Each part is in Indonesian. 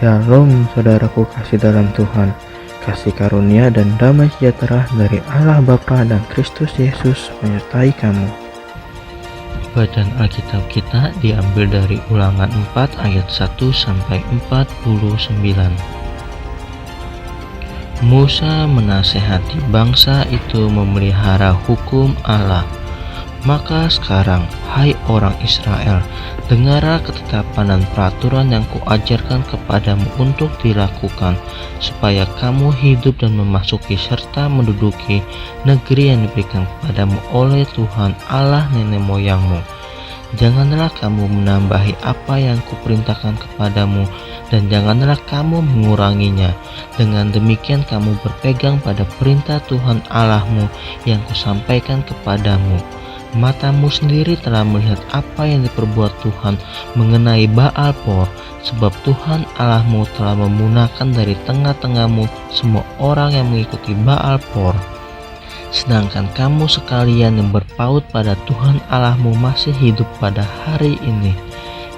Shalom saudaraku kasih dalam Tuhan, kasih karunia dan damai sejahtera dari Allah Bapa dan Kristus Yesus menyertai kamu. Bacaan Alkitab kita diambil dari Ulangan 4 ayat 1 sampai 49. Musa menasehati bangsa itu memelihara hukum Allah. Maka sekarang, hai orang Israel, dengarlah ketetapan dan peraturan yang kuajarkan kepadamu untuk dilakukan, supaya kamu hidup dan memasuki serta menduduki negeri yang diberikan kepadamu oleh Tuhan Allah nenek moyangmu. Janganlah kamu menambahi apa yang kuperintahkan kepadamu, dan janganlah kamu menguranginya. Dengan demikian kamu berpegang pada perintah Tuhan Allahmu yang kusampaikan kepadamu. Matamu sendiri telah melihat apa yang diperbuat Tuhan mengenai Baal-por, sebab Tuhan Allahmu telah memunahkan dari tengah-tengahmu semua orang yang mengikuti Baal-por. Sedangkan kamu sekalian yang berpaut pada Tuhan Allahmu masih hidup pada hari ini.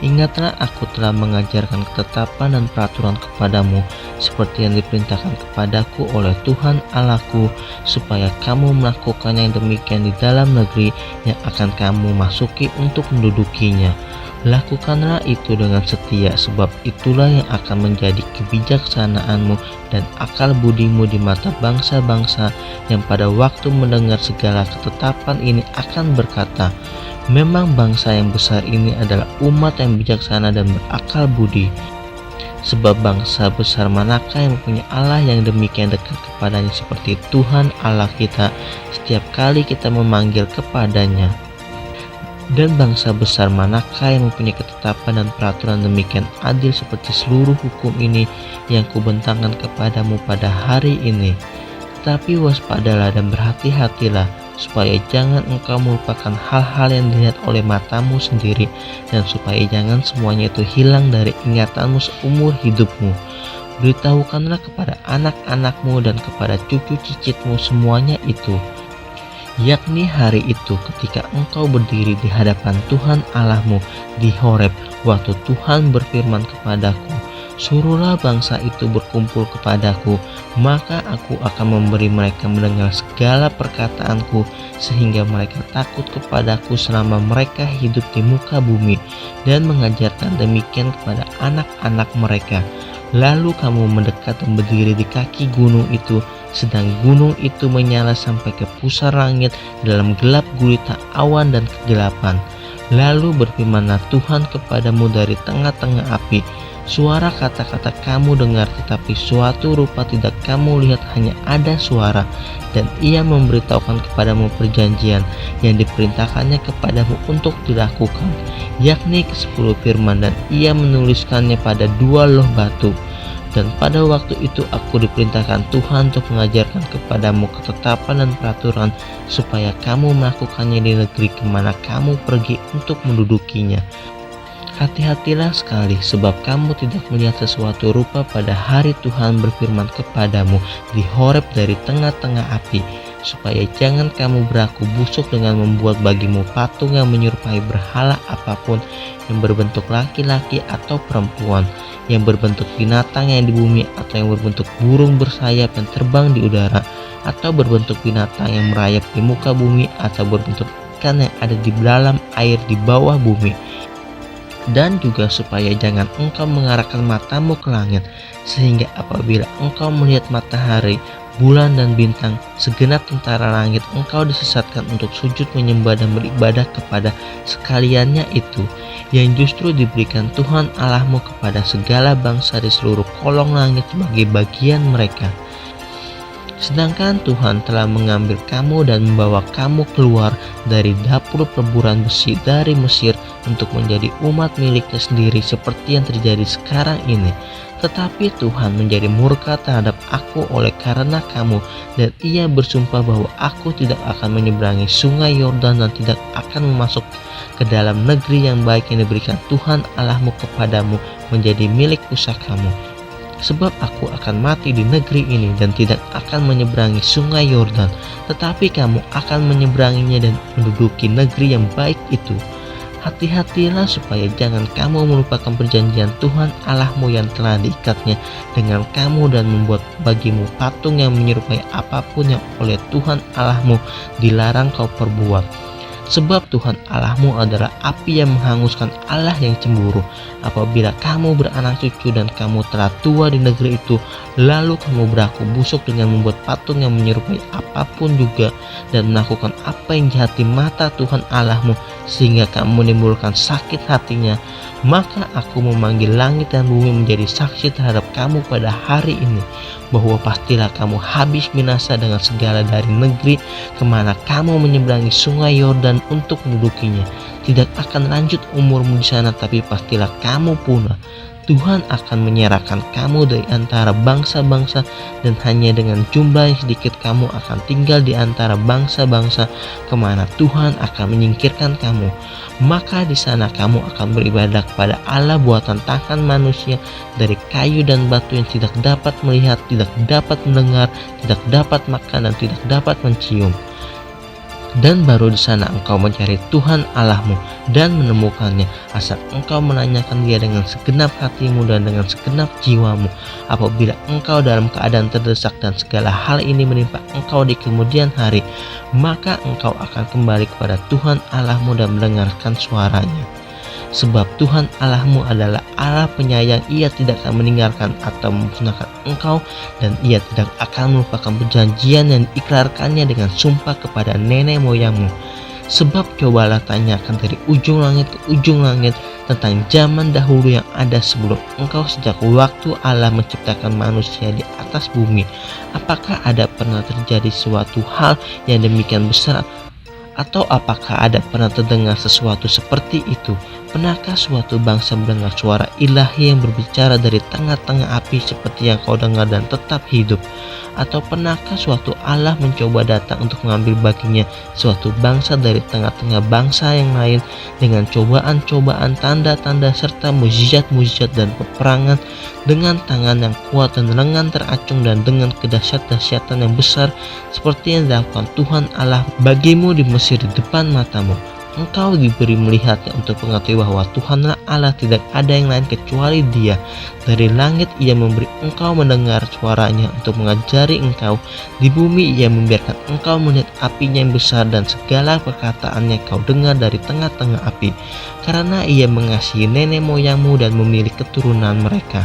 Ingatlah, aku telah mengajarkan ketetapan dan peraturan kepadamu seperti yang diperintahkan kepadaku oleh Tuhan Allahku, supaya kamu melakukannya yang demikian di dalam negeri yang akan kamu masuki untuk mendudukinya. Lakukanlah itu dengan setia, sebab itulah yang akan menjadi kebijaksanaanmu dan akal budimu di mata bangsa-bangsa yang pada waktu mendengar segala ketetapan ini akan berkata, memang bangsa yang besar ini adalah umat yang bijaksana dan berakal budi. Sebab bangsa besar manakah yang mempunyai Allah yang demikian dekat kepadanya seperti Tuhan Allah kita setiap kali kita memanggil kepadanya? Dan bangsa besar manakah yang mempunyai ketetapan dan peraturan demikian adil seperti seluruh hukum ini yang kubentangkan kepadamu pada hari ini? Tetapi waspadalah dan berhati-hatilah, supaya jangan engkau melupakan hal-hal yang dilihat oleh matamu sendiri, dan supaya jangan semuanya itu hilang dari ingatanmu seumur hidupmu. Beritahukanlah kepada anak-anakmu dan kepada cucu cicitmu semuanya itu, yakni hari itu ketika engkau berdiri di hadapan Tuhan Allahmu di Horeb, waktu Tuhan berfirman kepadaku, suruhlah bangsa itu berkumpul kepadaku, maka aku akan memberi mereka mendengar segala perkataanku, sehingga mereka takut kepadaku selama mereka hidup di muka bumi, dan mengajarkan demikian kepada anak-anak mereka. Lalu kamu mendekat dan berdiri di kaki gunung itu, sedang gunung itu menyala sampai ke pusar langit dalam gelap gulita awan dan kegelapan. Lalu berfirmanlah Tuhan kepadamu dari tengah-tengah api, suara kata-kata kamu dengar, tetapi suatu rupa tidak kamu lihat, hanya ada suara. Dan ia memberitahukan kepadamu perjanjian yang diperintahkannya kepadamu untuk dilakukan, yakni ke-10 firman, dan ia menuliskannya pada 2 loh batu. Dan pada waktu itu aku diperintahkan Tuhan untuk mengajarkan kepadamu ketetapan dan peraturan, supaya kamu melakukannya di negeri kemana kamu pergi untuk mendudukinya. Hati-hatilah sekali, sebab kamu tidak melihat sesuatu rupa pada hari Tuhan berfirman kepadamu di Horeb dari tengah-tengah api, supaya jangan kamu berlaku busuk dengan membuat bagimu patung yang menyerupai berhala apapun, yang berbentuk laki-laki atau perempuan, yang berbentuk binatang yang di bumi, atau yang berbentuk burung bersayap yang terbang di udara, atau berbentuk binatang yang merayap di muka bumi, atau berbentuk ikan yang ada di dalam air di bawah bumi. Dan juga supaya jangan engkau mengarahkan matamu ke langit, sehingga apabila engkau melihat matahari, bulan dan bintang, segenap tentara langit, engkau disesatkan untuk sujud menyembah dan beribadah kepada sekaliannya itu, yang justru diberikan Tuhan Allahmu kepada segala bangsa di seluruh kolong langit sebagai bagian mereka. Sedangkan Tuhan telah mengambil kamu dan membawa kamu keluar dari dapur perburuan besi dari Mesir untuk menjadi umat miliknya sendiri seperti yang terjadi sekarang ini. Tetapi Tuhan menjadi murka terhadap aku oleh karena kamu, dan ia bersumpah bahwa aku tidak akan menyeberangi sungai Yordan dan tidak akan masuk ke dalam negeri yang baik yang diberikan Tuhan Allahmu kepadamu menjadi milik pusakamu. Sebab aku akan mati di negeri ini dan tidak akan menyeberangi sungai Yordan, tetapi kamu akan menyeberanginya dan menduduki negeri yang baik itu. Hati-hatilah supaya jangan kamu melupakan perjanjian Tuhan Allahmu yang telah diikatnya dengan kamu dan membuat bagimu patung yang menyerupai apapun yang oleh Tuhan Allahmu dilarang kau perbuat. Sebab Tuhan Allahmu adalah api yang menghanguskan, Allah yang cemburu. Apabila kamu beranak cucu dan kamu telah tua di negeri itu, lalu kamu beraku busuk dengan membuat patung yang menyerupai apapun juga dan melakukan apa yang jahat di mata Tuhan Allahmu, sehingga kamu menimbulkan sakit hatinya, maka aku memanggil langit dan bumi menjadi saksi terhadap kamu pada hari ini, bahwa pastilah kamu habis binasa dengan segala dari negeri kemana kamu menyeberangi sungai Yordan untuk mendudukinya. Tidak akan lanjut umurmu di sana, tapi pastilah kamu punah. Tuhan akan menyerahkan kamu dari antara bangsa-bangsa, dan hanya dengan jumlah yang sedikit kamu akan tinggal di antara bangsa-bangsa kemana Tuhan akan menyingkirkan kamu. Maka di sana kamu akan beribadah kepada Allah buatan tangan manusia dari kayu dan batu yang tidak dapat melihat, tidak dapat mendengar, tidak dapat makan, dan tidak dapat mencium. Dan baru di sana engkau mencari Tuhan Allahmu dan menemukannya, asal engkau menanyakan Dia dengan segenap hatimu dan dengan segenap jiwamu. Apabila engkau dalam keadaan terdesak dan segala hal ini menimpa engkau di kemudian hari, maka engkau akan kembali kepada Tuhan Allahmu dan mendengarkan suaranya. Sebab Tuhan Allahmu adalah Allah penyayang, Ia tidak akan meninggalkan atau memusnahkan engkau, dan Ia tidak akan melupakan perjanjian yang diikrarkannya dengan sumpah kepada nenek moyangmu. Sebab cobalah tanyakan dari ujung langit ke ujung langit tentang zaman dahulu yang ada sebelum engkau, sejak waktu Allah menciptakan manusia di atas bumi. Apakah ada pernah terjadi suatu hal yang demikian besar? Atau apakah ada pernah terdengar sesuatu seperti itu? Pernahkah suatu bangsa mendengar suara ilahi yang berbicara dari tengah-tengah api seperti yang kau dengar dan tetap hidup? Atau pernahkah suatu Allah mencoba datang untuk mengambil baginya suatu bangsa dari tengah-tengah bangsa yang lain dengan cobaan-cobaan, tanda-tanda, serta mujizat-mujizat dan peperangan, dengan tangan yang kuat dan lengan teracung, dan dengan kedahsyat-dahsyatan yang besar seperti yang dilakukan Tuhan Allah bagimu di Mesir di depan matamu? Engkau diberi melihatnya untuk mengetahui bahwa Tuhanlah Allah, tidak ada yang lain kecuali Dia. Dari langit Ia memberi engkau mendengar suaranya untuk mengajari engkau. Di bumi Ia membiarkan engkau melihat apinya yang besar, dan segala perkataannya kau dengar dari tengah-tengah api. Karena Ia mengasihi nenek moyangmu dan memilih keturunan mereka,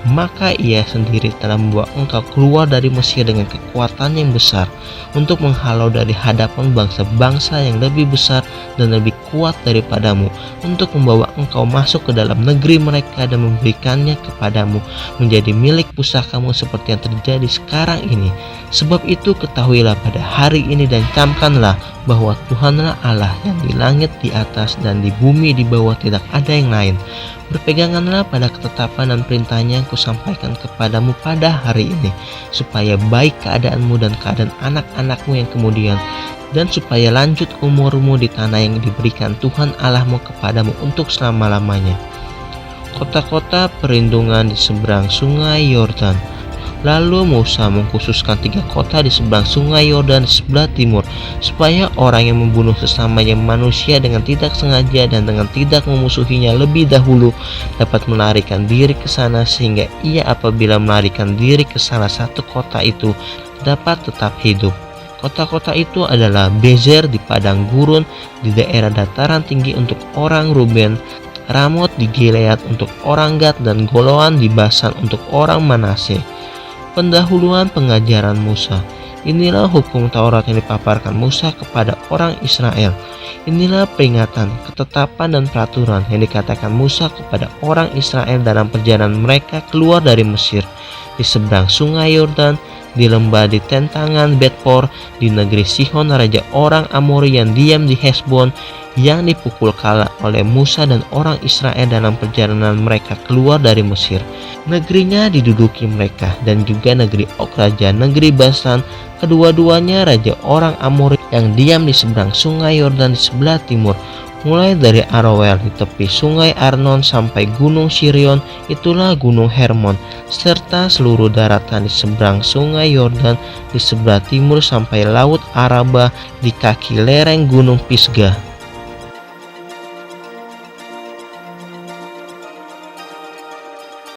maka Ia sendiri telah membawa engkau keluar dari Mesir dengan kekuatan yang besar, untuk menghalau dari hadapan bangsa-bangsa yang lebih besar dan lebih kuat daripadamu, untuk membawa engkau masuk ke dalam negeri mereka dan memberikannya kepadamu menjadi milik pusakamu seperti yang terjadi sekarang ini. Sebab itu ketahuilah pada hari ini dan camkanlah bahwa Tuhanlah Allah yang di langit di atas dan di bumi di bawah, tidak ada yang lain. Berpeganganlah pada ketetapan dan perintahnya yang kusampaikan kepadamu pada hari ini, supaya baik keadaanmu dan keadaan anak-anakmu yang kemudian, dan supaya lanjut umurmu di tanah yang diberikan Tuhan Allahmu kepadamu untuk selama-lamanya. Kota-kota perlindungan di seberang sungai Yordan. Lalu Musa mengkhususkan 3 kota di seberang sungai Yordan di sebelah timur, supaya orang yang membunuh sesamanya manusia dengan tidak sengaja dan dengan tidak memusuhinya lebih dahulu dapat melarikan diri ke sana, sehingga ia apabila melarikan diri ke salah satu kota itu dapat tetap hidup. Kota-kota itu adalah Bezer di padang gurun di daerah dataran tinggi untuk orang Ruben, Ramot di Gilead untuk orang Gad, dan Goloan di Basan untuk orang Manase. Pendahuluan pengajaran Musa. Inilah hukum Taurat yang dipaparkan Musa kepada orang Israel. Inilah peringatan, ketetapan, dan peraturan yang dikatakan Musa kepada orang Israel dalam perjalanan mereka keluar dari Mesir, di seberang sungai Yordan, di lembah di tentangan Betpor, di negeri Sihon raja orang Amori yang diam di Hesbon, yang dipukul kalah oleh Musa dan orang Israel dalam perjalanan mereka keluar dari Mesir. Negerinya diduduki mereka, dan juga negeri Og raja negeri Basan, kedua-duanya raja orang Amori yang diam di seberang sungai Yordan di sebelah timur, mulai dari Aroel di tepi sungai Arnon sampai gunung Sirion, itulah gunung Hermon, serta seluruh daratan di seberang sungai Yordan di sebelah timur sampai laut Araba di kaki lereng gunung Pisgah.